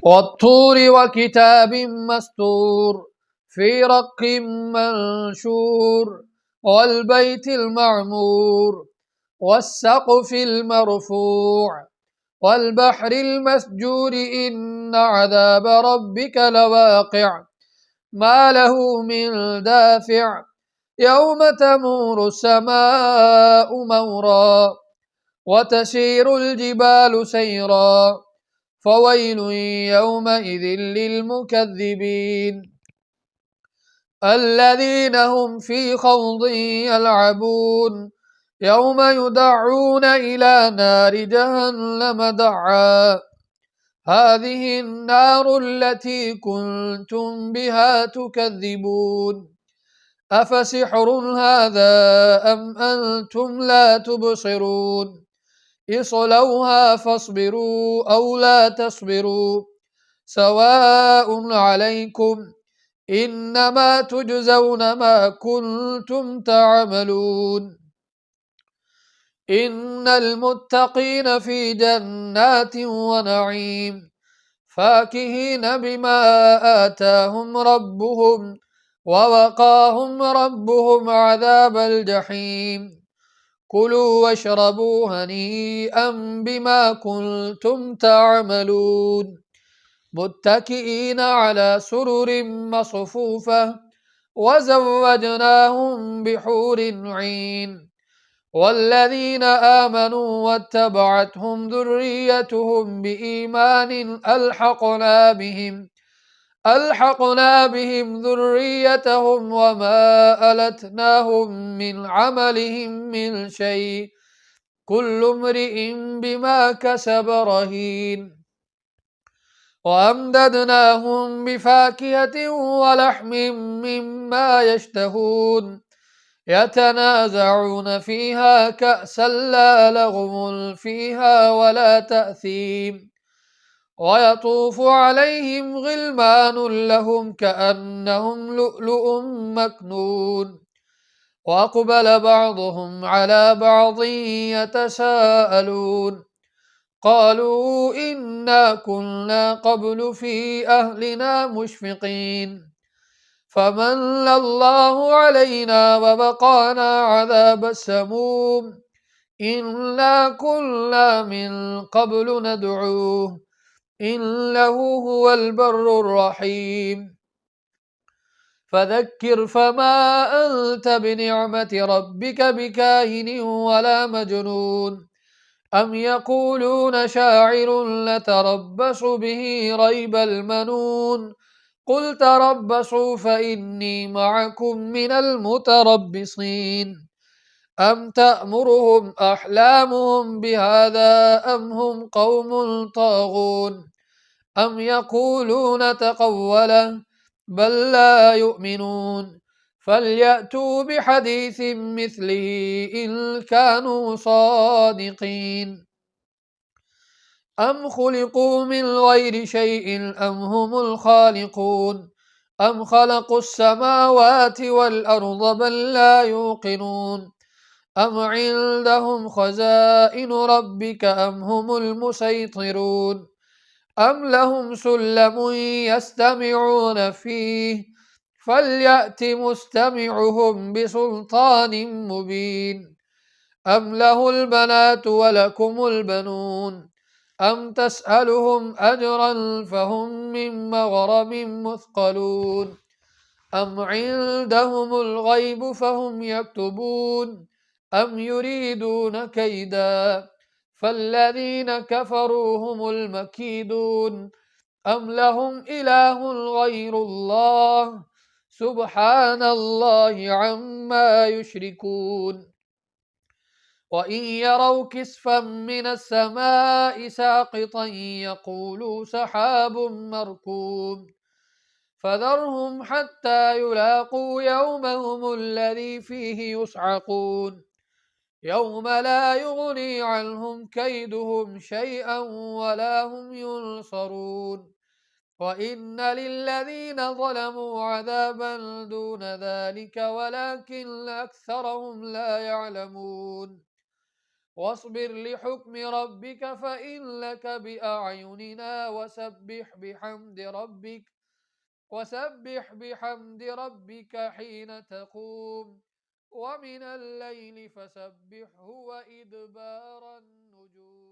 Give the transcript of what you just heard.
والطور وكتاب مسطور في رق منشور والبيت المعمور والسقف المرفوع والبحر المسجور إن عذاب ربك لواقع ما له من دافع يوم تمور السماء مورا وتسير الجبال سيرا فويل يومئذ للمكذبين الذين هم في خوض يلعبون يوم يدعون إلى نار جهنم دعا هذه النار التي كنتم بها تكذبون أفسحر هذا أم أنتم لا تبصرون اصلوها فاصبروا أو لا تصبروا سواء عليكم إنما تجزون ما كنتم تعملون إن المتقين في جنات ونعيم فاكهين بما آتاهم ربهم ووقاهم ربهم عذاب الجحيم كلوا واشربوا هنيئا بما كنتم تعملون متكئين على سرر مصفوفة وزوجناهم بحور عين والذين آمنوا واتبعتهم ذريتهم بإيمان ألحقنا بهم ذريتهم وما ألتناهم من عملهم من شيء كل امرئ بما كسب رهين وأمددناهم بفاكهة ولحم مما يشتهون يتنازعون فيها كأسا لا لغو فيها ولا تأثيم ويطوف عليهم غلمان لهم كأنهم لؤلؤ مكنون وأقبل بعضهم على بعض يتساءلون قالوا إنا كنا قبل في أهلنا مشفقين فمن الله علينا وبقانا عذاب السموم إنا كنا من قبل ندعوه إنه هو البر الرحيم فذكر فما أنت بنعمة ربك بكاهن ولا مجنون أم يقولون شاعر نتربص به ريب المنون قل تربصوا فإني معكم من المتربصين أم تأمرهم أحلامهم بهذا أم هم قوم طاغون أم يقولون تقوله بل لا يؤمنون فليأتوا بحديث مثله إن كانوا صادقين أم خلقوا من غير شيء أم هم الخالقون أم خلقوا السماوات والأرض بل لا يوقنون أم عندهم خزائن ربك أم هم المسيطرون أم لهم سلم يستمعون فيه فليأت مستمعهم بسلطان مبين أم له البنات ولكم البنون أم تسألهم أجرا فهم من مغرم مثقلون أم عندهم الغيب فهم يكتبون أم يريدون كيدا فالذين كفروا هم المكيدون أم لهم إله غير الله سبحان الله عما يشركون وإن يروا كسفا من السماء ساقطا يقولوا سحاب مركوم فذرهم حتى يلاقوا يومهم الذي فيه يصعقون يوم لا يغني عنهم كيدهم شيئا ولا هم ينصرون وإن للذين ظلموا عذابا دون ذلك ولكن أكثرهم لا يعلمون واصبر لحكم ربك فإنك بأعيننا وسبح بحمد ربك حين تقوم ومن الليل فسبحه وإدبار النجوم.